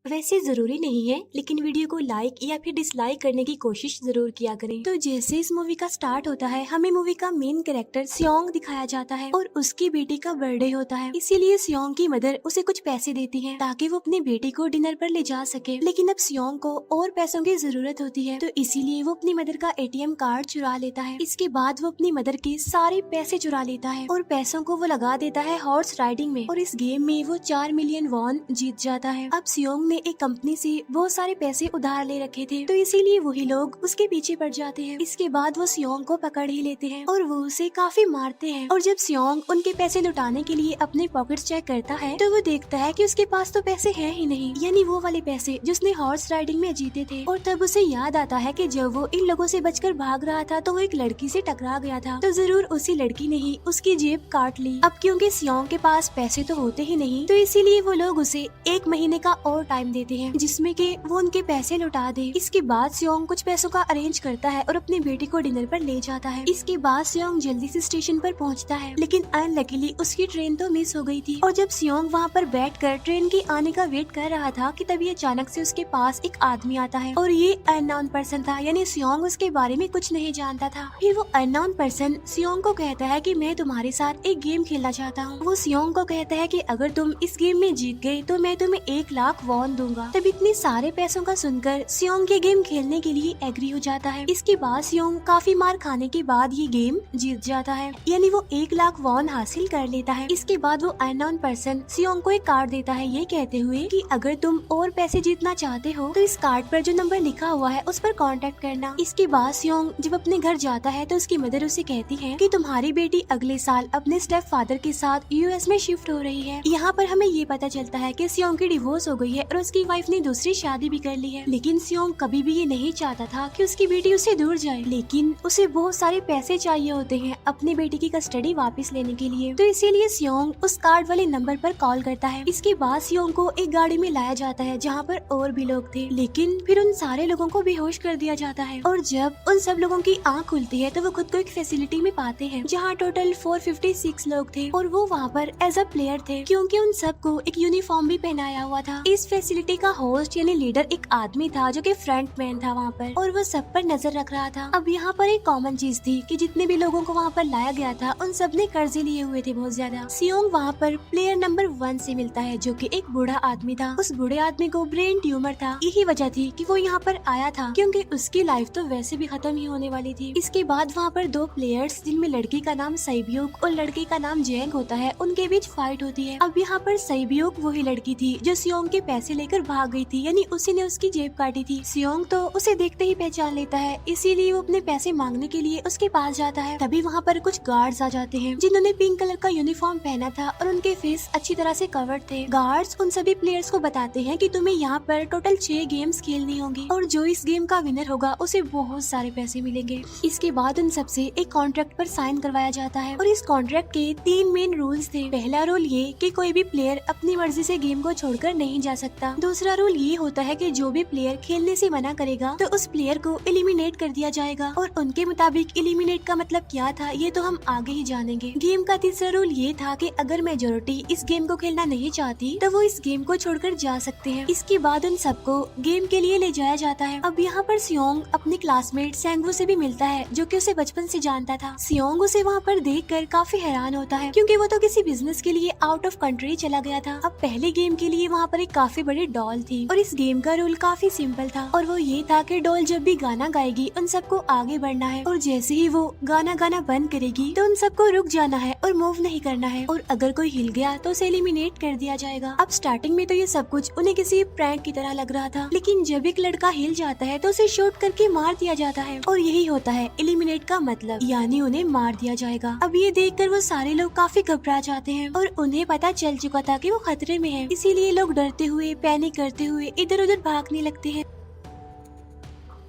वैसे जरूरी नहीं है, लेकिन वीडियो को लाइक या फिर डिसलाइक करने की कोशिश जरूर किया करें। तो जैसे इस मूवी का स्टार्ट होता है, हमें मूवी का मेन कैरेक्टर सियोंग दिखाया जाता है और उसकी बेटी का बर्थडे होता है। इसीलिए सियोंग की मदर उसे कुछ पैसे देती है ताकि वो अपनी बेटी को डिनर पर ले जा सके। लेकिन अब सियोंग को और पैसों की जरूरत होती है, तो इसीलिए वो अपनी मदर का ATM कार्ड चुरा लेता है। इसके बाद वो अपनी मदर के सारे पैसे चुरा लेता है और पैसों को वो लगा देता है हॉर्स राइडिंग में, और इस गेम में वो 4 मिलियन वॉन जीत जाता है। अब सियोंग ने एक कंपनी से बहुत सारे पैसे उधार ले रखे थे, तो इसीलिए वही लोग उसके पीछे पड़ जाते हैं। इसके बाद वो सियोंग को पकड़ ही लेते हैं और वो उसे काफी मारते हैं। और जब सियोंग उनके पैसे लुटाने के लिए अपने पॉकेट्स चेक करता है, तो वो देखता है कि उसके पास तो पैसे हैं ही नहीं, यानी वो वाले पैसे जिसने हॉर्स राइडिंग में जीते थे। और तब उसे याद आता है कि जब वो इन लोगों से बचकर भाग रहा था तो वो एक लड़की से टकरा गया था, तो जरूर उसी लड़की ने ही उसकी जेब काट ली। अब क्योंकि सियोंग के पास पैसे तो होते ही नहीं, तो इसीलिए वो लोग उसे 1 महीने का और टाइम देते हैं जिसमें कि वो उनके पैसे लौटा दे। इसके बाद सियोंग कुछ पैसों का अरेंज करता है और अपनी बेटी को डिनर पर ले जाता है। इसके बाद सियोंग जल्दी से स्टेशन पर पहुंचता है, लेकिन अनलकीली उसकी ट्रेन तो मिस हो गई थी। और जब सियोंग वहां पर बैठकर ट्रेन के आने का वेट कर रहा था कि तभी अचानक से उसके पास एक आदमी आता है, और ये अननोन पर्सन था, यानी सियोंग उसके बारे में कुछ नहीं जानता था। फिर वो अननोन पर्सन सियोंग को कहता है कि मैं तुम्हारे साथ एक गेम खेलना चाहता हूँ। वो सियोंग को कहता है कि अगर तुम इस गेम में जीत गए तो मैं तुम्हें 1 लाख वॉन दूंगा। तब इतने सारे पैसों का सुनकर सियोंग ये गेम खेलने के लिए एग्री हो जाता है। इसके बाद सियोंग काफी मार खाने के बाद ये गेम जीत जाता है, यानी वो 1 लाख वॉन हासिल कर लेता है। इसके बाद वो अननोन पर्सन सियोंग को एक कार्ड देता है, ये कहते हुए कि अगर तुम और पैसे जीतना चाहते हो तो इस कार्ड पर जो नंबर लिखा हुआ है उस पर कांटेक्ट करना। इसके बाद सियोंग जब अपने घर जाता है तो उसकी मदर उसे कहती है कि तुम्हारी बेटी अगले साल अपने स्टेप फादर के साथ US में शिफ्ट हो रही है। यहाँ पर हमें ये पता चलता है कि सियोंग की डिवोर्स हो गई है और उसकी वाइफ ने दूसरी शादी भी कर ली है। लेकिन सियोंग कभी भी ये नहीं चाहता था कि उसकी बेटी उससे दूर जाए, लेकिन उसे बहुत सारे पैसे चाहिए होते हैं अपनी बेटी की कस्टडी वापस लेने के लिए, तो इसीलिए सियोंग उस कार्ड वाले नंबर पर कॉल करता है। इसके बाद सियोंग को एक गाड़ी में लाया जाता है जहाँ पर और भी लोग थे, लेकिन फिर उन सारे लोगों को बेहोश कर दिया जाता है। और जब उन सब लोगों की आँख खुलती है तो वो खुद को एक फैसिलिटी में पाते हैं जहाँ टोटल 456 लोग थे, और वो वहाँ पर एज अ प्लेयर थे क्योंकि उन सबको एक यूनिफॉर्म भी पहनाया हुआ था। इस फैसिलिटी का होस्ट यानी लीडर एक आदमी था जो कि फ्रंट मैन था वहाँ पर, और वो सब पर नजर रख रहा था। अब यहाँ पर एक कॉमन चीज थी कि जितने भी लोगों को वहाँ पर लाया गया था उन सब ने कर्जे लिए हुए थे बहुत ज्यादा। सियोंग वहाँ पर प्लेयर नंबर 1 से मिलता है जो कि एक बूढ़ा आदमी था। उस बूढ़े आदमी को ब्रेन ट्यूमर था, यही वजह थी कि वो यहाँ पर आया था क्योंकि उसकी लाइफ तो वैसे भी खत्म ही होने वाली थी। इसके बाद वहाँ पर 2 प्लेयर्स जिनमें लड़की का नाम सैब्यूक और लड़के का नाम जेंग होता है, उनके बीच फाइट होती है। अब यहाँ पर सैब्यूक वही लड़की थी जो सियोंग के पैसे लेकर भाग गई थी, यानी उसी ने उसकी जेब काटी थी। सियोंग तो उसे देखते ही पहचान लेता है, इसीलिए वो अपने पैसे मांगने के लिए उसके पास जाता है। तभी वहाँ पर कुछ गार्ड्स आ जाते हैं जिन्होंने पिंक कलर का यूनिफॉर्म पहना था और उनके फेस अच्छी तरह से कवर्ड थे। गार्ड्स उन सभी प्लेयर्स को बताते हैं कि तुम्हें यहाँ पर टोटल 6 गेम्स खेलनी होंगी और जो इस गेम का विनर होगा उसे बहुत सारे पैसे मिलेंगे। इसके बाद उन सबसे एक कॉन्ट्रैक्ट पर साइन करवाया जाता है और इस कॉन्ट्रैक्ट के 3 मेन रूल्स थे। पहला रूल ये कि कोई भी प्लेयर अपनी मर्जी से गेम को छोड़कर नहीं जा सकता। दूसरा रूल ये होता है कि जो भी प्लेयर खेलने से मना करेगा तो उस प्लेयर को एलिमिनेट कर दिया जाएगा, और उनके मुताबिक एलिमिनेट का मतलब क्या था ये तो हम आगे ही जानेंगे। गेम का तीसरा रूल ये था कि अगर मेजोरिटी इस गेम को खेलना नहीं चाहती तो वो इस गेम को छोड़कर जा सकते हैं। इसके बाद उन सबको गेम के लिए ले जाया जाता है। अब यहाँ पर सियोंग अपने क्लासमेट सेंगवू से भी मिलता है जो कि उसे बचपन से जानता था। सियोंग उसे वहाँ पर देखकर काफी हैरान होता है क्योंकि वो तो किसी बिजनेस के लिए आउट ऑफ कंट्री चला गया था। अब पहले गेम के लिए वहाँ पर एक काफी बड़ी डॉल थी और इस गेम का रूल काफी सिंपल था, और वो ये था कि डॉल जब भी गाना गाएगी उन सबको आगे बढ़ना है, और जैसे ही वो गाना गाना बंद करेगी तो उन सबको रुक जाना है और मूव नहीं करना है, और अगर कोई हिल गया तो उसे एलिमिनेट कर दिया जाएगा। अब स्टार्टिंग में तो ये सब कुछ उन्हें किसी प्रैंक की तरह लग रहा था, लेकिन जब एक लड़का हिल जाता है तो उसे शूट करके मार दिया जाता है, और यही होता है एलिमिनेट का मतलब, यानी उन्हें मार दिया जाएगा। अब ये देखकर वो सारे लोग काफी घबरा जाते हैं और उन्हें पता चल चुका था कि वो खतरे में है, इसीलिए लोग डरते हुए पैनिक करते हुए इधर उधर भागने लगते हैं।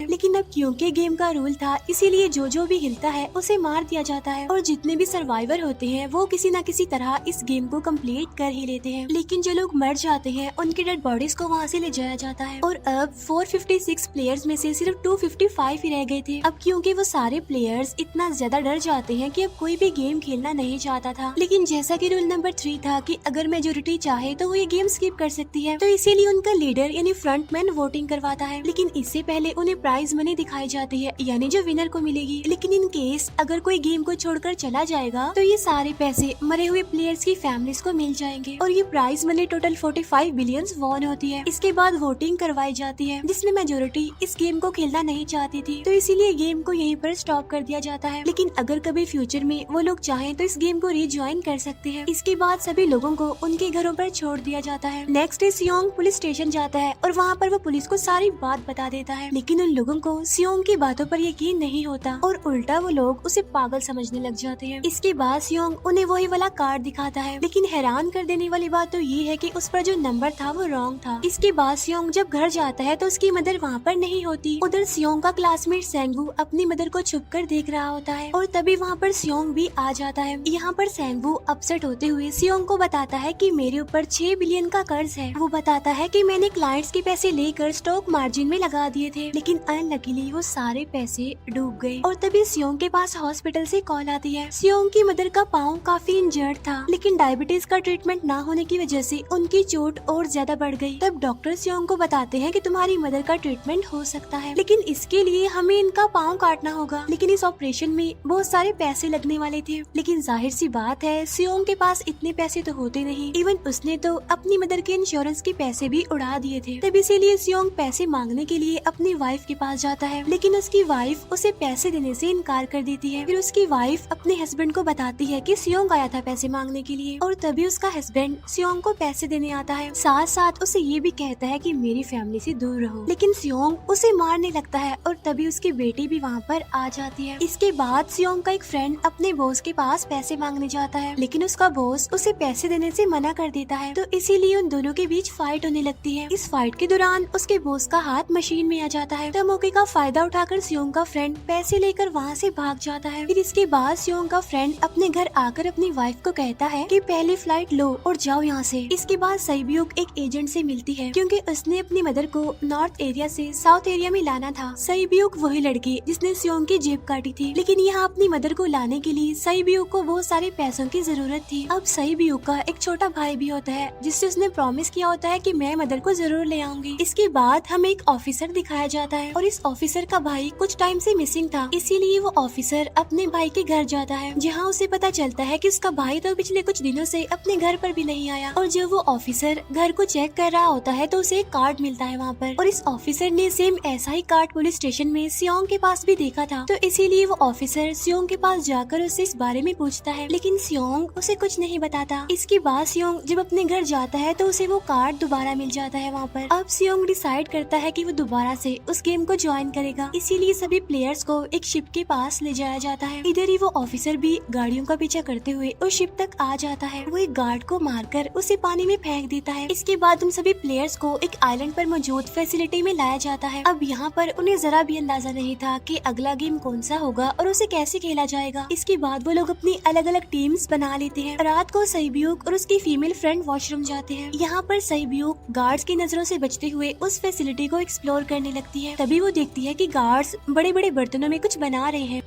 लेकिन अब क्योंकि गेम का रूल था, इसीलिए जो भी हिलता है उसे मार दिया जाता है और जितने भी सर्वाइवर होते हैं वो किसी न किसी तरह इस गेम को कंप्लीट कर ही लेते हैं। लेकिन जो लोग मर जाते हैं उनकी डेड बॉडीज को वहाँ से ले जाया जाता है और अब 456 प्लेयर्स में से सिर्फ 255 ही रह गए थे। अब क्योंकि वो सारे प्लेयर्स इतना ज्यादा डर जाते हैं कि अब कोई भी गेम खेलना नहीं चाहता था। लेकिन जैसा कि रूल नंबर 3 था कि अगर मेजोरिटी चाहे तो वो ये गेम स्किप कर सकती है, तो इसीलिए उनका लीडर यानी फ्रंटमैन वोटिंग करवाता है। लेकिन इससे पहले उन्हें प्राइज मनी दिखाई जाती है, यानी जो विनर को मिलेगी। लेकिन इन केस अगर कोई गेम को छोड़कर चला जाएगा तो ये सारे पैसे मरे हुए प्लेयर्स की फैमिलीज को मिल जाएंगे और ये prize money total 45 billion won होती है। इसके बाद वोटिंग करवाई जाती है जिसमें मेजोरिटी इस गेम को खेलना नहीं चाहती थी, तो इसीलिए गेम को यहीं पर स्टॉप कर दिया जाता है। लेकिन अगर कभी फ्यूचर में वो लोग चाहें तो इस गेम को रीज्वाइन कर सकते हैं। इसके बाद सभी लोगों को उनके घरों पर छोड़ दिया जाता है। नेक्स्ट डे सियोंग पुलिस स्टेशन जाता है और वहाँ पर वो पुलिस को सारी बात बता देता है। लेकिन उन लोगों को सियोंग की बातों पर यकीन नहीं होता और उल्टा वो लोग उसे पागल समझने लग जाते हैं। इसके बाद सियोंग उन्हें वही वाला कार्ड दिखाता है, लेकिन हैरान कर देने वाली बात तो ये है कि उस पर जो नंबर था वो रॉन्ग था। इसके बाद सियोंग जब घर जाता है तो उसकी मदर वहाँ पर नहीं होती। उधर सियोंग का क्लासमेट सेंगवू अपनी मदर को छुपकर देख रहा होता है और तभी वहाँ पर सियोंग भी आ जाता है। यहाँ पर सेंगवू अपसेट होते हुए सियोंग को बताता है कि मेरे ऊपर 6 बिलियन का कर्ज है। वो बताता है कि मैंने क्लाइंट्स के पैसे लेकर स्टॉक मार्जिन में लगा दिए थे, लेकिन अनलकीली वो सारे पैसे डूब गए। और तभी सियोंग के पास हॉस्पिटल से कॉल आती है। सियोंग की मदर का पाँव काफी इंजर्ड था, लेकिन डायबिटीज का ट्रीटमेंट ना होने की वजह से उनकी चोट और ज्यादा बढ़ गई। तब डॉक्टर सियोंग को बताते हैं कि तुम्हारी मदर का ट्रीटमेंट हो सकता है, लेकिन इसके लिए हमें इनका पाँव काटना होगा। लेकिन इस ऑपरेशन में बहुत सारे पैसे लगने वाले थे। लेकिन जाहिर सी बात है सियोंग के पास इतने पैसे तो होते नहीं। इवन उसने तो अपनी मदर के इंश्योरेंस के पैसे भी उड़ा दिए थे। तब इसीलिए सियोंग पैसे मांगने के लिए अपनी वाइफ के पास जाता है, लेकिन उसकी वाइफ उसे पैसे देने से इनकार कर देती है। फिर उसकी वाइफ अपने हस्बैंड को बताती है कि सियोंग आया था पैसे मांगने के लिए और तभी उसका हस्बैंड सियोंग को पैसे देने आता है। साथ साथ उसे ये भी कहता है कि मेरी फैमिली से दूर रहो। लेकिन सियोंग उसे मारने लगता है और तभी उसकी बेटी भी वहाँ पर आ जाती है। इसके बाद सियोंग का एक फ्रेंड अपने बॉस के पास पैसे मांगने जाता है, लेकिन उसका बॉस उसे पैसे देने से मना कर देता है, तो इसीलिए उन दोनों के बीच फाइट होने लगती है। इस फाइट के दौरान उसके बॉस का हाथ मशीन में आ जाता है, तो मौके का फायदा उठाकर सियोंग का फ्रेंड पैसे लेकर वहाँ से भाग जाता है। फिर इसके बाद सियोंग का फ्रेंड अपने घर आकर अपनी वाइफ को कहता है कि पहली फ्लाइट लो और जाओ यहाँ से। इसके बाद सईब्यूक एक एजेंट से मिलती है, क्योंकि उसने अपनी मदर को नॉर्थ एरिया से साउथ एरिया में लाना था। सईब्यूक वही लड़की जिसने सियोंग की जेब काटी थी, लेकिन यहाँ अपनी मदर को लाने के लिए सईब्यूक को बहुत सारे पैसों की जरूरत थी। अब सईब्यूक का एक छोटा भाई भी होता है जिससे उसने प्रॉमिस किया होता है कि मैं मदर को जरूर ले आऊंगी। इसके बाद हमें एक ऑफिसर दिखाया जाता है और इस ऑफिसर का भाई कुछ टाइम से मिसिंग था, इसीलिए वो ऑफिसर अपने भाई के घर जाता है, जहाँ उसे पता चलता है कि उसका भाई तो पिछले कुछ दिनों से अपने घर पर भी नहीं आया। और जब वो ऑफिसर घर को चेक कर रहा होता है तो उसे एक कार्ड मिलता है वहाँ पर, और इस ऑफिसर ने सेम ऐसा ही कार्ड पुलिस स्टेशन में सियोंग के पास भी देखा था, तो इसीलिए वो ऑफिसर सियोंग के पास जाकर उससे इस बारे में पूछता है, लेकिन सियोंग उसे कुछ नहीं बताता। इसके बाद सियोंग जब अपने घर जाता है तो उसे वो कार्ड दोबारा मिल जाता है वहाँ पर। अब सियोंग डिसाइड करता है कि वो दोबारा से उस गेम को ज्वाइन करेगा, इसीलिए सभी प्लेयर्स को एक शिप के पास ले जाया जाता है। इधर ही वो ऑफिसर भी गाड़ियों का पीछा करते हुए उस शिप तक आ जाता है। वो एक गार्ड को मारकर उसे पानी में फेंक देता है। इसके बाद उन सभी प्लेयर्स को एक आइलैंड पर मौजूद फैसिलिटी में लाया जाता है। अब यहाँ पर उन्हें जरा भी अंदाजा नहीं था कि अगला गेम कौन सा होगा और उसे कैसे खेला जाएगा। इसके बाद वो लोग अपनी अलग अलग टीम्स बना लेते हैं। रात को सईब्यूक और उसकी फीमेल फ्रेंड वॉशरूम जाते हैं। यहाँ पर सईब्यूक गार्ड्स की नजरों से बचते हुए उस फैसिलिटी को एक्सप्लोर करने लगती है। तभी वो देखती है कि गार्ड्स बड़े बड़े बर्तनों में कुछ बना रहे हैं,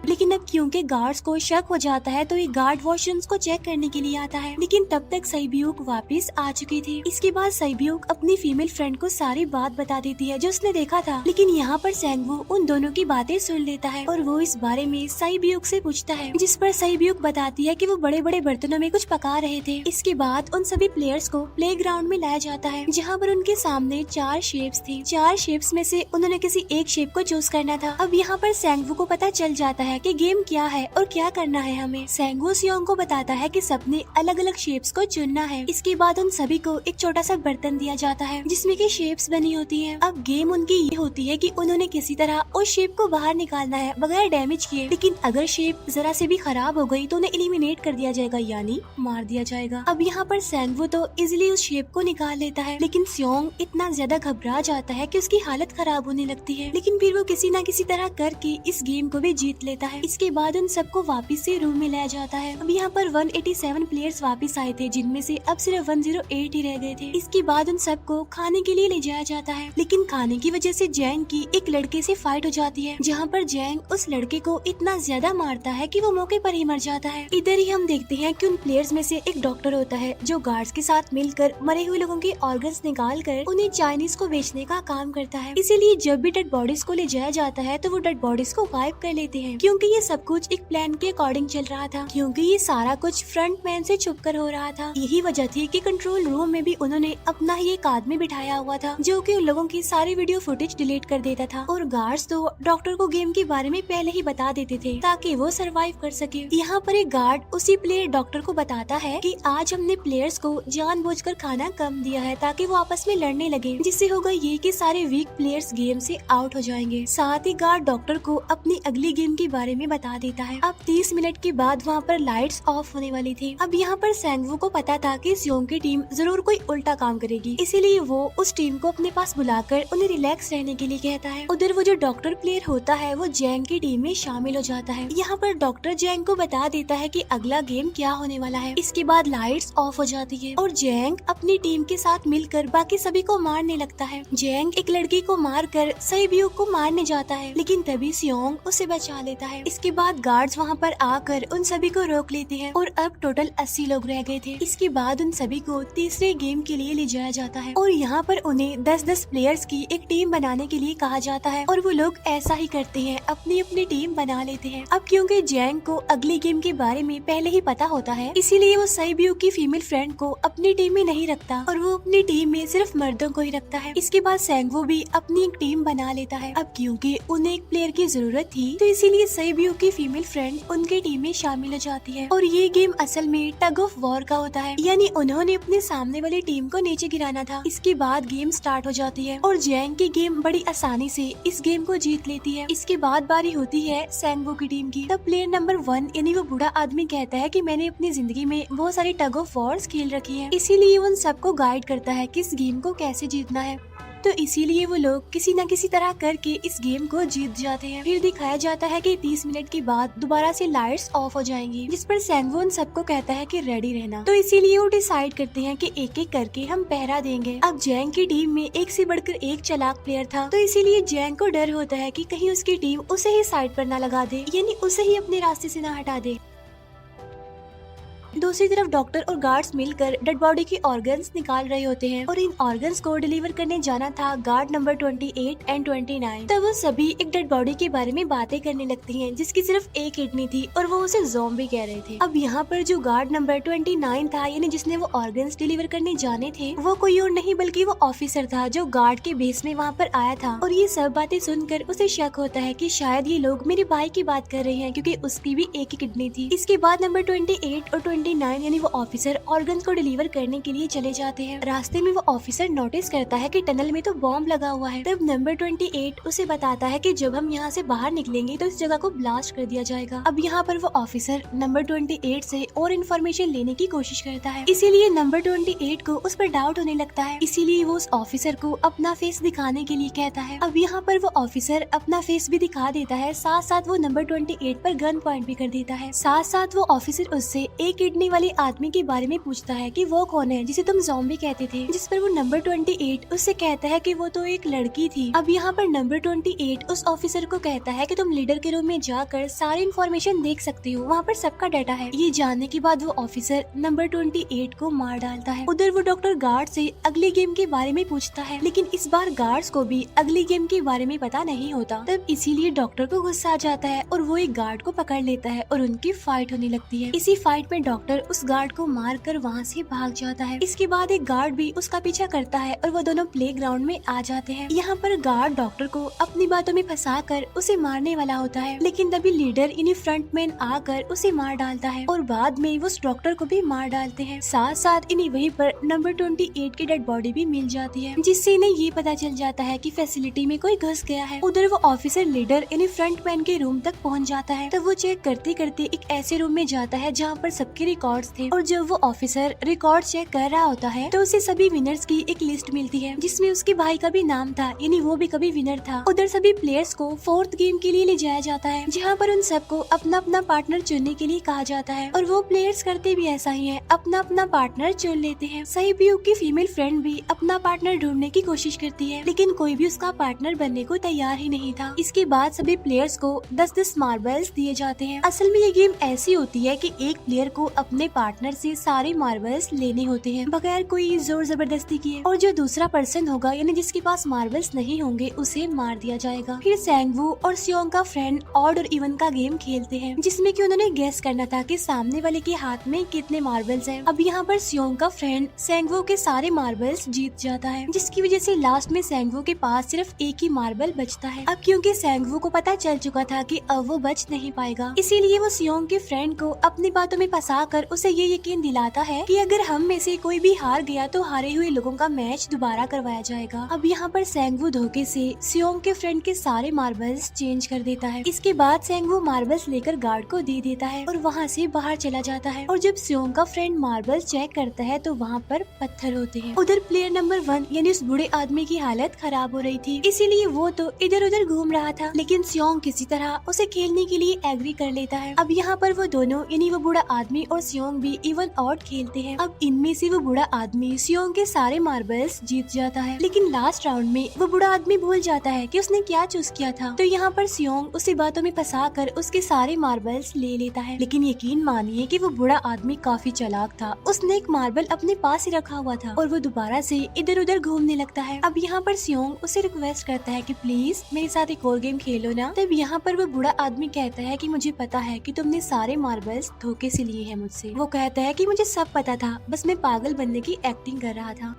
लेकिन अब क्योंकि गार्ड्स को शक हो जाता है तो ये गार्ड वॉशरूम्स को चेक करने के लिए आता है, लेकिन तब तक सईब्यूक वापस आ चुकी थी। इसके बाद सईब्यूक अपनी फीमेल फ्रेंड को सारी बात बता देती है जो उसने देखा था, लेकिन यहाँ पर सेंगवू उन दोनों की बातें सुन लेता है और वो इस बारे में सईब्यूक से पूछता है, जिस पर सईब्यूक बताती है कि वो बड़े बड़े बर्तनों में कुछ पका रहे थे। इसके बाद उन सभी प्लेयर्स को प्ले ग्राउंड में लाया जाता है, जहाँ पर उनके सामने 4 शेप्स थी। 4 शेप्स में से उन्होंने किसी एक शेप को चूज करना था। अब यहाँ पर सेंगवू को पता चल जाता है कि गेम गेम क्या है और क्या करना है हमें। सेंगवू सियोंग को बताता है कि सबने अलग अलग शेप्स को चुनना है। इसके बाद उन सभी को एक छोटा सा बर्तन दिया जाता है जिसमें की शेप्स बनी होती है। अब गेम उनकी ये होती है कि उन्होंने किसी तरह उस शेप को बाहर निकालना है बगैर डैमेज किए, लेकिन अगर शेप जरा से भी खराब हो गई तो उन्हें एलिमिनेट कर दिया जाएगा, यानी मार दिया जाएगा। अब यहाँ पर सेंगवू तो इजिली उस शेप को निकाल लेता है, लेकिन सियोंग इतना ज्यादा घबरा जाता है कि उसकी हालत खराब होने लगती है, लेकिन फिर वो किसी न किसी तरह करके इस गेम को भी जीत लेता है। इसके बाद उन सबको वापस से रूम में लाया जाता है। अब यहाँ पर 187 प्लेयर्स वापस आए थे, जिनमें से अब सिर्फ 108 ही रह गए थे। इसके बाद उन सबको खाने के लिए ले जाया जाता है, लेकिन खाने की वजह से जैंग की एक लड़के से फाइट हो जाती है, जहाँ पर जैंग उस लड़के को इतना ज्यादा मारता है कि वो मौके पर ही मर जाता है। इधर ही हम देखते हैं कि उन प्लेयर्स में से एक डॉक्टर होता है जो गार्ड्स के साथ मिलकर मरे हुए लोगों के ऑर्गन्स निकाल कर उन्हें चाइनीज को बेचने का काम करता है। इसीलिए जब भी डेड बॉडीज को ले जाया जाता है तो वो डेड बॉडीज को वाइप कर लेते हैं, क्योंकि ये सब कुछ एक प्लान के अकॉर्डिंग चल रहा था, क्योंकि ये सारा कुछ फ्रंट मैन से छुप कर हो रहा था। यही वजह थी कि कंट्रोल रूम में भी उन्होंने अपना ही एक आदमी बिठाया हुआ था जो कि उन लोगों की सारी वीडियो फुटेज डिलीट कर देता था, और गार्ड्स तो डॉक्टर को गेम के बारे में पहले ही बता देते थे ताकि वो सरवाइव कर सके। यहाँ पर एक गार्ड उसी प्लेयर डॉक्टर को बताता है कि आज हमने प्लेयर्स को जानबूझकर खाना कम दिया है ताकि वो आपस में लड़ने लगे, जिससे होगा ये कि सारे वीक प्लेयर्स गेम से आउट हो जाएंगे। साथ ही गार्ड डॉक्टर को अपनी अगली गेम के बारे में बता देता है। अब 30 मिनट के बाद वहाँ पर लाइट्स ऑफ होने वाली थी। अब यहाँ पर सेंगवू को पता था कि सियोंग की टीम जरूर कोई उल्टा काम करेगी, इसीलिए वो उस टीम को अपने पास बुलाकर उन्हें रिलैक्स रहने के लिए कहता है। उधर वो जो डॉक्टर प्लेयर होता है वो जैंग की टीम में शामिल हो जाता है। यहाँ पर डॉक्टर जैंग को बता देता है कि अगला गेम क्या होने वाला है। इसके बाद लाइट्स ऑफ हो जाती है और जैंग अपनी टीम के साथ मिलकर बाकी सभी को मारने लगता है। जैंग एक लड़की को मारकर सईब्यू को मारने जाता है, लेकिन तभी सियोंग उसे बचा लेता है। इसके बाद गार्ड्स वहाँ पर आकर उन सभी को रोक लेते हैं और अब टोटल 80 लोग रह गए थे। इसके बाद उन सभी को तीसरे गेम के लिए ले जाया जाता है और यहाँ पर उन्हें 10-10 प्लेयर्स की एक टीम बनाने के लिए कहा जाता है, और वो लोग ऐसा ही करते हैं, अपनी अपनी टीम बना लेते हैं। अब क्योंकि जैंग को अगली गेम के बारे में पहले ही पता होता है, इसीलिए वो सईब्यू की फीमेल फ्रेंड को अपनी टीम में नहीं रखता और वो अपनी टीम में सिर्फ मर्दों को ही रखता है। इसके बाद सेंगवू भी अपनी एक टीम बना लेता है। अब क्योंकि उन्हें एक प्लेयर की जरूरत थी तो इसीलिए सईब्यू की फीमेल फ्रेंड उनके टीम में शामिल हो जाती है, और ये गेम असल में टग ऑफ वॉर का होता है, यानी उन्होंने अपने सामने वाली टीम को नीचे गिराना था। इसके बाद गेम स्टार्ट हो जाती है और जैंग की गेम बड़ी आसानी से इस गेम को जीत लेती है। इसके बाद बारी होती है सेंगवू की टीम की। तब प्लेयर नंबर 1 यानी वो बूढ़ा आदमी कहता है कि मैंने अपनी जिंदगी में बहुत सारी टग ऑफ वॉर्स खेल रखी है, इसीलिए उन सबको गाइड करता है कि इस गेम को कैसे जीतना है। तो इसीलिए वो लोग किसी न किसी तरह करके इस गेम को जीत जाते हैं। फिर दिखाया जाता है कि 30 मिनट के बाद दोबारा से लाइट्स ऑफ हो जाएंगी, जिस पर सेंगवू उन सबको कहता है कि रेडी रहना। तो इसीलिए वो डिसाइड करते हैं कि एक एक करके हम पहरा देंगे। अब जैंग की टीम में एक से बढ़कर एक चालाक प्लेयर था, तो इसीलिए जैंग को डर होता है कि कहीं उसकी टीम उसे ही साइड पर न लगा दे, यानी उसे ही अपने रास्ते से न हटा दे। दूसरी तरफ डॉक्टर और गार्ड्स मिलकर डेड बॉडी के ऑर्गन्स निकाल रहे होते हैं और इन ऑर्गन्स को डिलीवर करने जाना था गार्ड नंबर 28 एंड 29। तब वो सभी एक डेड बॉडी के बारे में बातें करने लगती हैं जिसकी सिर्फ एक किडनी थी और वो उसे ज़ॉम्बी कह रहे थे। अब यहाँ पर जो गार्ड नंबर 29 था, यानी जिसने वो ऑर्गन्स डिलीवर करने जाने थे, वो कोई और नहीं बल्कि वो ऑफिसर था जो गार्ड के बेस में वहाँ पर आया था। और ये सब बातें सुनकर उसे शक होता है कि शायद ये लोग मेरे भाई की बात कर रहे हैं, क्योंकि उसकी भी एक ही किडनी थी। इसके बाद नंबर 28 और 29 यानी वो ऑफिसर ऑर्गन्स को डिलीवर करने के लिए चले जाते हैं। रास्ते में वो ऑफिसर नोटिस करता है कि टनल में तो बॉम्ब लगा हुआ है। तब नंबर 28 उसे बताता है कि जब हम यहाँ से बाहर निकलेंगे तो इस जगह को ब्लास्ट कर दिया जाएगा। अब यहाँ पर वो ऑफिसर नंबर 28 से और इन्फॉर्मेशन लेने की कोशिश करता है, इसीलिए नंबर 28 को उस पर डाउट होने लगता है, इसीलिए वो उस ऑफिसर को अपना फेस दिखाने के लिए कहता है। अब यहाँ पर वो ऑफिसर अपना फेस भी दिखा देता है, साथ साथ वो नंबर 28 पर गन पॉइंट भी कर देता है। साथ साथ वो ऑफिसर उससे एक किडनी वाली आदमी के बारे में पूछता है कि वो कौन है जिसे तुम ज़ॉम्बी कहते थे, जिस पर वो नंबर 28 उससे कहता है कि वो तो एक लड़की थी। अब यहाँ पर नंबर 28 उस ऑफिसर को कहता है कि तुम लीडर के रूम में जाकर सारी इन्फॉर्मेशन देख सकते हो, वहाँ पर सबका डाटा है। ये जानने के बाद वो ऑफिसर नंबर 28 को मार डालता है। उधर वो डॉक्टर गार्ड से अगली गेम के बारे में पूछता है, लेकिन इस बार गार्ड्स को भी अगली गेम के बारे में पता नहीं होता। तब इसीलिए डॉक्टर को गुस्सा आ जाता है और वो एक गार्ड को पकड़ लेता है और उनकी फाइट होने लगती है। इसी फाइट में डॉक्टर उस गार्ड को मार कर वहाँ से भाग जाता है। इसके बाद एक गार्ड भी उसका पीछा करता है और वो दोनों प्लेग्राउंड में आ जाते हैं। यहाँ पर गार्ड डॉक्टर को अपनी बातों में फंसा कर उसे मारने वाला होता है, लेकिन तभी लीडर यानी फ्रंटमैन आकर उसे मार डालता है और बाद में वो उस डॉक्टर को भी मार डालते हैं। साथ साथ इन्हें वहीं पर नंबर 28 की डेड बॉडी भी मिल जाती है, जिससे इन्हें ये पता चल जाता है कि फैसिलिटी में कोई घुस गया है। उधर वो ऑफिसर लीडर यानी फ्रंटमैन के रूम तक पहुंच जाता है। तब वो चेक करते करते एक ऐसे रूम में जाता है जहाँ पर सबके रिकॉर्ड्स थे, और जब वो ऑफिसर रिकॉर्ड चेक कर रहा होता है तो उसे सभी विनर्स की एक लिस्ट मिलती है, जिसमें उसके भाई का भी नाम था, यानी वो भी कभी विनर था। उधर सभी प्लेयर्स को 4th गेम के लिए ले जाया जाता है, जहाँ पर उन सबको अपना अपना पार्टनर चुनने के लिए कहा जाता है, और वो प्लेयर्स करते भी ऐसा ही है, अपना अपना पार्टनर चुन लेते हैं। सहीब्यूक की फीमेल फ्रेंड भी अपना पार्टनर ढूंढने की कोशिश करती है, लेकिन कोई भी उसका पार्टनर बनने को तैयार ही नहीं था। इसके बाद सभी प्लेयर्स को 10-10 मार्बल्स दिए जाते हैं। असल में ये गेम ऐसी होती है कि एक प्लेयर को अपने पार्टनर से सारे मार्बल्स लेने होते हैं बगैर कोई जोर जबरदस्ती किए, और जो दूसरा पर्सन होगा यानी जिसके पास मार्बल्स नहीं होंगे उसे मार दिया जाएगा। फिर सैंगवू और सियोंग का फ्रेंड ऑड और इवन का गेम खेलते हैं, जिसमें कि उन्होंने गेस करना था कि सामने वाले के हाथ में कितने मार्बल्स हैं। अब यहाँ पर सियोंग का फ्रेंड सैंगवू के सारे मार्बल्स जीत जाता है, जिसकी वजह से लास्ट में सैंगवू के पास सिर्फ एक ही मार्बल बचता है। अब क्योंकि सैंगवू को पता चल चुका था कि अब वो बच नहीं पाएगा, इसीलिए वो सियोंग के फ्रेंड को अपनी बातों में फंसा कर उसे ये यकीन दिलाता है कि अगर हम में से कोई भी हार गया तो हारे हुए लोगों का मैच दोबारा करवाया जाएगा। अब यहाँ पर सैंगवू धोखे से सियोंग के फ्रेंड के सारे मार्बल्स चेंज कर देता है। इसके बाद सैंगवू मार्बल्स लेकर गार्ड को दे देता है और वहाँ से बाहर चला जाता है, और जब सियोंग का फ्रेंड मार्बल्स चेक करता है तो वहाँ पर पत्थर होते हैं। उधर प्लेयर नंबर 1 यानी उस बूढ़े आदमी की हालत खराब हो रही थी, इसीलिए वो तो इधर उधर घूम रहा था, लेकिन सियोंग किसी तरह उसे खेलने के लिए एग्री कर लेता है। अब यहाँ पर वो दोनों यानी वो बूढ़ा आदमी और सियोंग भी इवन ऑड खेलते हैं। अब इनमें से वो बूढ़ा आदमी सियोंग के सारे मार्बल्स जीत जाता है, लेकिन लास्ट राउंड में वो बूढ़ा आदमी भूल जाता है कि उसने क्या चूज किया था। तो यहाँ पर सियोंग उसी बातों में फंसा कर उसके सारे मार्बल्स ले लेता है, लेकिन यकीन मानिए कि वो बूढ़ा आदमी काफी चालाक था। उसने एक मार्बल अपने पास ही रखा हुआ था और वो दोबारा से इधर उधर घूमने लगता है। अब यहाँ पर सियोंग उसे रिक्वेस्ट करता है कि प्लीज मेरे साथ एक और गेम खेलो ना। तब यहाँ पर वो बूढ़ा आदमी कहता है कि मुझे पता है कि तुमने सारे मार्बल्स धोखे से लिए हैं मुझसे। वो कहता है कि मुझे सब पता था, बस मैं पागल बनने की एक्टिंग कर रहा था।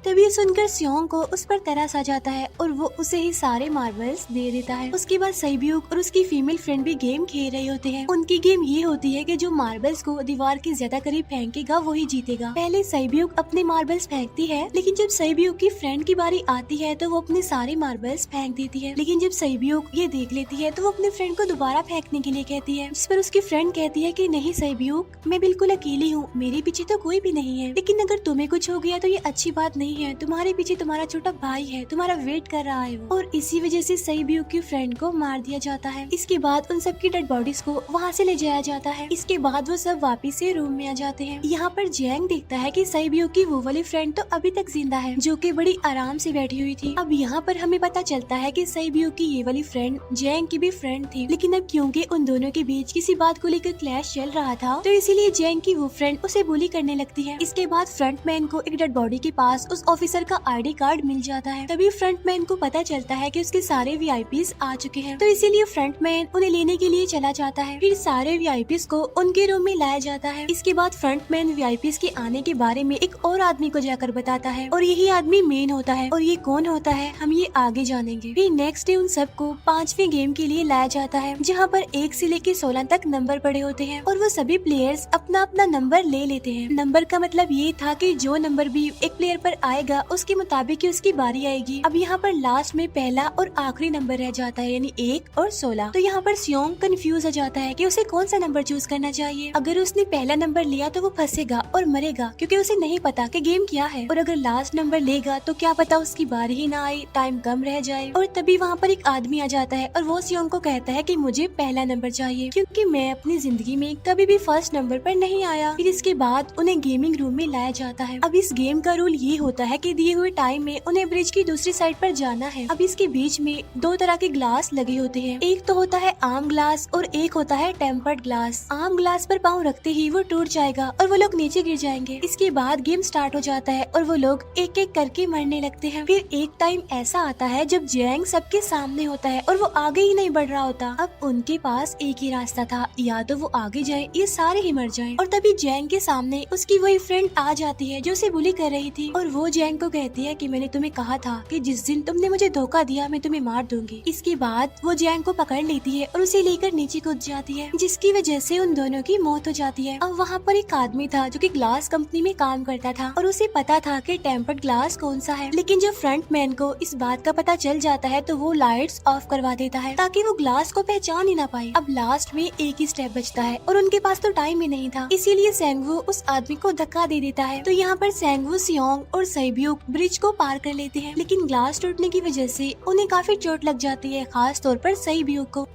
तभी सुनकर सियोंग को उस पर तरस आ जाता है और वो उसे ही सारे मार्बल्स दे देता है। उसके बाद सहीब्यूक और उसकी फीमेल फ्रेंड भी गेम खेल रहे होते हैं। उनकी गेम ये होती है कि जो मार्बल्स को दीवार के ज्यादा करीब फेंकेगा वो ही जीतेगा। पहले सहीब्यूक अपने मार्बल्स फेंकती है, लेकिन जब सहीब्यूक की फ्रेंड की बारी आती है तो वो अपने सारे मार्बल्स फेंक देती है। लेकिन जब सहीब्यूक ये देख लेती है तो वो अपने फ्रेंड को दोबारा फेंकने के लिए कहती है, जिस पर उसकी फ्रेंड कहती है कि नहीं सहीब्यूक, मैं बिल्कुल अकेली हूँ, मेरे पीछे तो कोई भी नहीं है, लेकिन अगर तुम्हें कुछ हो गया तो ये अच्छी बात नहीं है, तुम्हारे पीछे तुम्हारा छोटा भाई है, तुम्हारा वेट कर रहा है वो। और इसी वजह से सहीब्यूक की फ्रेंड को मार दिया जाता है। इसके बाद उन सबकी डेड बॉडीज को वहाँ से ले जाया जाता है। इसके बाद वो सब वापिस से रूम में आ जाते हैं। यहाँ पर जैंग देखता है कि सहीब्यूक की वो वाली फ्रेंड तो अभी तक जिंदा है, जो कि बड़ी आराम से बैठी हुई थी। अब यहाँ पर हमें पता चलता है कि सहीब्यूक की ये वाली फ्रेंड जैंग की भी फ्रेंड थी, लेकिन अब क्योंकि उन दोनों के बीच किसी बात को लेकर क्लैश चल रहा था तो इसीलिए जैंग की वो फ्रेंड उसे बुली करने लगती है। इसके बाद फ्रंटमैन को एक डेड बॉडी के पास उस ऑफिसर का आईडी कार्ड मिल जाता है। तभी फ्रंटमैन को पता चलता है कि उसके सारे वीआईपीज आ चुके हैं, तो इसीलिए फ्रंटमैन उन्हें लेने के लिए चला जाता है। फिर सारे वीआईपीज को उनके रूम में लाया जाता है। इसके बाद फ्रंटमैन वीआईपीज के आने के बारे में एक और आदमी को जाकर बताता है, और यही आदमी मेन होता है। और ये कौन होता है हम ये आगे जानेंगे। फिर नेक्स्ट डे उन सबको 5वें गेम के लिए लाया जाता है, जहाँ पर 1 से लेकर 16 तक नंबर पड़े होते हैं, और वो सभी प्लेयर्स अपना अपना नंबर ले लेते हैं। नंबर का मतलब ये था कि जो नंबर भी एक प्लेयर पर आएगा उसके मुताबिक ही उसकी बारी आएगी। अब यहाँ पर लास्ट में पहला और आखिरी नंबर रह जाता है, यानी 1 और 16। तो यहाँ पर सियोंग कंफ्यूज हो जाता है कि उसे कौन सा नंबर चूज करना चाहिए। अगर उसने पहला नंबर लिया तो वो फंसेगा और मरेगा, क्योंकि उसे नहीं पता कि गेम क्या है। और अगर लास्ट नंबर लेगा तो क्या पता उसकी बारी ही ना आए, टाइम कम रह जाए। और तभी वहाँ पर एक आदमी आ जाता है और वो सियोंग को कहता है कि मुझे पहला नंबर चाहिए, क्योंकि मैं अपनी जिंदगी में कभी भी फर्स्ट नंबर पर नहीं आया। फिर इसके बाद उन्हें गेमिंग रूम में लाया जाता है। अब इस गेम का रूल ये होता होता है कि दिए हुए टाइम में उन्हें ब्रिज की दूसरी साइड पर जाना है। अब इसके बीच में दो तरह के ग्लास लगे होते हैं, एक तो होता है आम ग्लास और एक होता है टेम्पर्ड ग्लास। आम ग्लास पर पाँव रखते ही वो टूट जाएगा और वो लोग नीचे गिर जाएंगे। इसके बाद गेम स्टार्ट हो जाता है और वो लोग एक एक करके मरने लगते हैं। फिर एक टाइम ऐसा आता है जब जैंग सबके सामने होता है और वो आगे ही नहीं बढ़ रहा होता। अब उनके पास एक ही रास्ता था, या तो वो आगे जाए या सारे ही मर जाएं। और तभी जैंग के सामने उसकी वही फ्रेंड आ जाती है जो उसे बुली कर रही थी, और वो जैंग को कहती है कि मैंने तुम्हें कहा था कि जिस दिन तुमने मुझे धोखा दिया मैं तुम्हें मार दूंगी। इसके बाद वो जैंग को पकड़ लेती है और उसे लेकर नीचे कूद जाती है, जिसकी वजह से उन दोनों की मौत हो जाती है। अब वहाँ पर एक आदमी था जो कि ग्लास कंपनी में काम करता था और उसे पता था कि टेम्पर्ड ग्लास कौन सा है, लेकिन जब फ्रंट मैन को इस बात का पता चल जाता है तो वो लाइट्स ऑफ करवा देता है ताकि वो ग्लास को पहचान ही ना पाए। अब लास्ट में एक ही स्टेप बचता है और उनके पास तो टाइम ही नहीं था, इसीलिए सेंगवू उस आदमी को धक्का दे देता है। तो यहाँ पर सेंगवू, सियोंग और सैब्यूक ब्रिज को पार कर लेते हैं, लेकिन ग्लास टूटने की वजह से उन्हें काफी चोट लग जाती है, खास तौर पर सैब्यूक को।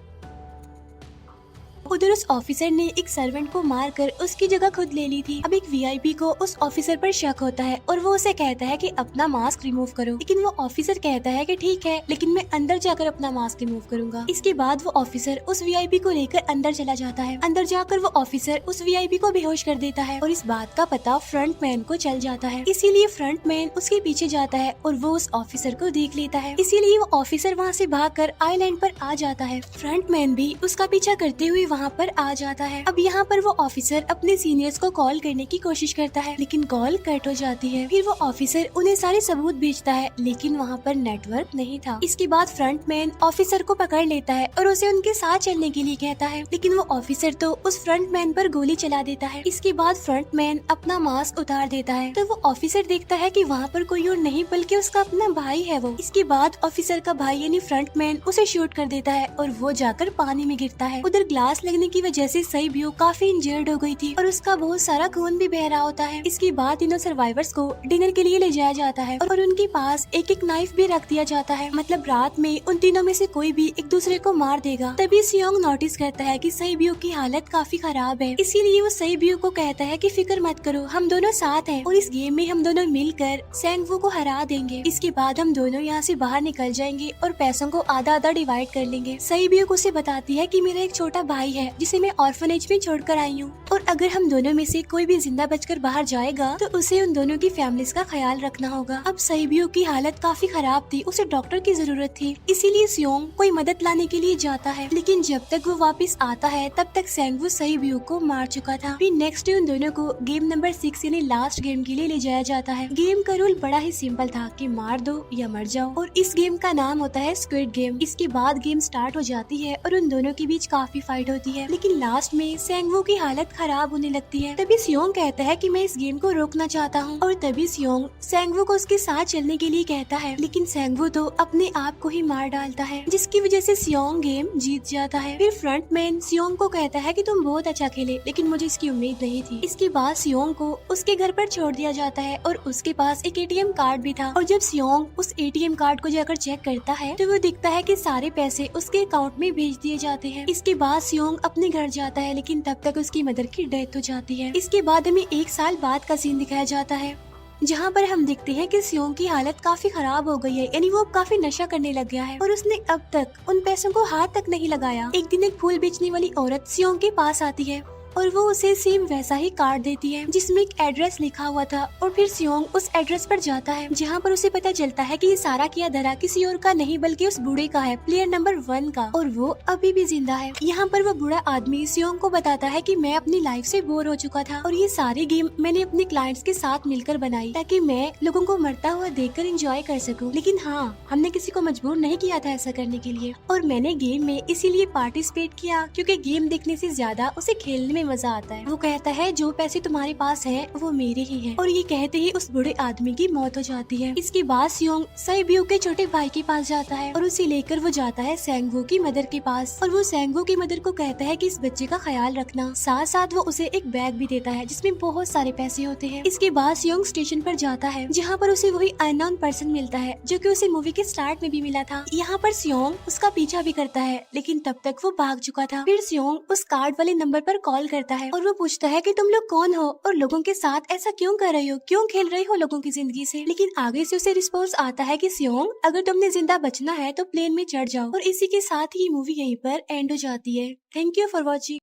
उधर उस ऑफिसर ने एक सर्वेंट को मारकर उसकी जगह खुद ले ली थी। अब एक वीआईपी को उस ऑफिसर पर शक होता है और वो उसे कहता है कि अपना मास्क रिमूव करो, लेकिन वो ऑफिसर कहता है कि ठीक है, लेकिन मैं अंदर जाकर अपना मास्क रिमूव करूंगा। इसके बाद वो ऑफिसर उस वीआईपी को लेकर अंदर चला जाता है। अंदर जाकर वो ऑफिसर उस वीआईपी को बेहोश कर देता है और इस बात का पता फ्रंट मैन को चल जाता है, इसीलिए फ्रंट मैन उसके पीछे जाता है और वो उस ऑफिसर को देख लेता है, इसीलिए वो ऑफिसर वहाँ से भागकर आइलैंड पर आ जाता है। फ्रंट मैन भी उसका पीछा करते हुए वहाँ पर आ जाता है। अब यहाँ पर वो ऑफिसर अपने सीनियर्स को कॉल करने की कोशिश करता है, लेकिन कॉल कट हो जाती है। फिर वो ऑफिसर उन्हें सारे सबूत भेजता है, लेकिन वहाँ पर नेटवर्क नहीं था। इसके बाद फ्रंट मैन ऑफिसर को पकड़ लेता है और उसे उनके साथ चलने के लिए कहता है, लेकिन वो ऑफिसर तो उस फ्रंट मैन पर गोली चला देता है। इसके बाद फ्रंट मैन अपना मास्क उतार देता है, तो वो ऑफिसर देखता है कि वहाँ पर कोई और नहीं बल्कि उसका अपना भाई है वो। इसके बाद ऑफिसर का भाई यानी फ्रंट मैन उसे शूट कर देता है और वो जाकर पानी में गिरता है। उधर ग्लास लगने की वजह से सैब्यूक काफी इंजर्ड हो गई थी और उसका बहुत सारा खून भी बह रहा होता है। इसके बाद तीनों सर्वाइवर्स को डिनर के लिए ले जाया जाता है और उनके पास एक एक नाइफ भी रख दिया जाता है, मतलब रात में उन तीनों में से कोई भी एक दूसरे को मार देगा। तभी सियोंग नोटिस करता है कि सैब्यूक की हालत काफी खराब है, इसीलिए वो सैब्यूक को कहता है कि फिक्र मत करो, हम दोनों साथ हैं और इस गेम में हम दोनों मिलकर सेंगवू को हरा देंगे। इसके बाद हम दोनों यहाँ से बाहर निकल जाएंगे और पैसों को आधा आधा डिवाइड कर लेंगे। सैब्यूक उसे बताती है कि मेरा एक छोटा भाई है जिसे मैं ऑर्फनेज में छोड़कर आई हूँ, और अगर हम दोनों में से कोई भी जिंदा बचकर बाहर जाएगा तो उसे उन दोनों की फैमिलीज का ख्याल रखना होगा। अब सैब्यूक की हालत काफी खराब थी, उसे डॉक्टर की जरूरत थी, इसीलिए सियोंग कोई मदद लाने के लिए जाता है, लेकिन जब तक वो वापस आता है तब तक सेंगवू सैब्यूक को मार चुका था। फिर नेक्स्ट डे उन दोनों को गेम नंबर 6 यानी लास्ट गेम के लिए ले जाया जाता है। गेम का रूल बड़ा ही सिंपल था कि मार दो या मर जाओ, और इस गेम का नाम होता है स्क्विड गेम। इसके बाद गेम स्टार्ट हो जाती है और उन दोनों के बीच काफी फाइट होती है, लेकिन लास्ट में सेंगवू की हालत खराब होने लगती है। तभी सियोंग कहता है कि मैं इस गेम को रोकना चाहता हूँ, और तभी सियोंग सेंगवू को उसके साथ चलने के लिए कहता है, लेकिन सेंगवू तो अपने आप को ही मार डालता है, जिसकी वजह से सियोंग गेम जीत जाता है। फिर फ्रंट मैन सियोंग को कहता है कि तुम बहुत अच्छा खेले, लेकिन मुझे इसकी उम्मीद नहीं थी। इसके बाद सियोंग को उसके घर पर छोड़ दिया जाता है और उसके पास एक एटीएम कार्ड भी था, और जब सियोंग उस एटीएम कार्ड को जाकर चेक करता है तो वो दिखता है कि सारे पैसे उसके अकाउंट में भेज दिए जाते हैं। इसके बाद सियोंग अपने घर जाता है, लेकिन तब तक उसकी मदर की डेथ हो जाती है। इसके बाद हमें 1 साल बाद का सीन दिखाया जाता है, जहाँ पर हम देखते हैं कि सियोंग की हालत काफी खराब हो गई है, यानी वो काफी नशा करने लग गया है और उसने अब तक उन पैसों को हाथ तक नहीं लगाया। एक दिन एक फूल बेचने वाली औरत सियोंग के पास आती है और वो उसे सेम वैसा ही कार्ड देती है जिसमें एक एड्रेस लिखा हुआ था, और फिर सियोंग उस एड्रेस पर जाता है जहाँ पर उसे पता चलता है कि ये सारा किया धरा किसी और का नहीं बल्कि उस बूढ़े का है, प्लेयर नंबर 1 का, और वो अभी भी जिंदा है। यहाँ पर वो बूढ़ा आदमी सियोंग को बताता है कि मैं अपनी लाइफ से बोर हो चुका था और ये सारी गेम मैंने अपने क्लाइंट्स के साथ मिलकर बनाई ताकि मैं लोगों को मरता हुआ देखकर एंजॉय कर सकूं, लेकिन हाँ, हमने किसी को मजबूर नहीं किया था ऐसा करने के लिए, और मैंने गेम में इसीलिए पार्टिसिपेट किया क्योंकि गेम देखने से ज्यादा उसे खेलने में मजा आता है। वो कहता है जो पैसे तुम्हारे पास हैं वो मेरे ही हैं, और ये कहते ही उस बूढ़े आदमी की मौत हो जाती है। इसके बाद सियोंग सैब्यूक के छोटे भाई के पास जाता है और उसे लेकर वो जाता है सेंगवू की मदर के पास, और वो सेंगवू की मदर को कहता है कि इस बच्चे का ख्याल रखना, साथ साथ वो उसे एक बैग भी देता है जिसमें बहुत सारे पैसे होते हैं। इसके बाद सियोंग स्टेशन पर जाता है जहाँ पर उसे वही अननोन पर्सन मिलता है जो कि उसे मूवी के स्टार्ट में भी मिला था। यहाँ पर सियोंग उसका पीछा भी करता है, लेकिन तब तक वो भाग चुका था। फिर सियोंग उस कार्ड वाले नंबर पर कॉल करता है और वो पूछता है कि तुम लोग कौन हो और लोगों के साथ ऐसा क्यों कर रही हो, क्यों खेल रही हो लोगों की जिंदगी से। लेकिन आगे से उसे रिस्पॉन्स आता है कि सियोंग, अगर तुमने जिंदा बचना है तो प्लेन में चढ़ जाओ। और इसी के साथ ही मूवी यहीं पर एंड हो जाती है। Thank you for watching.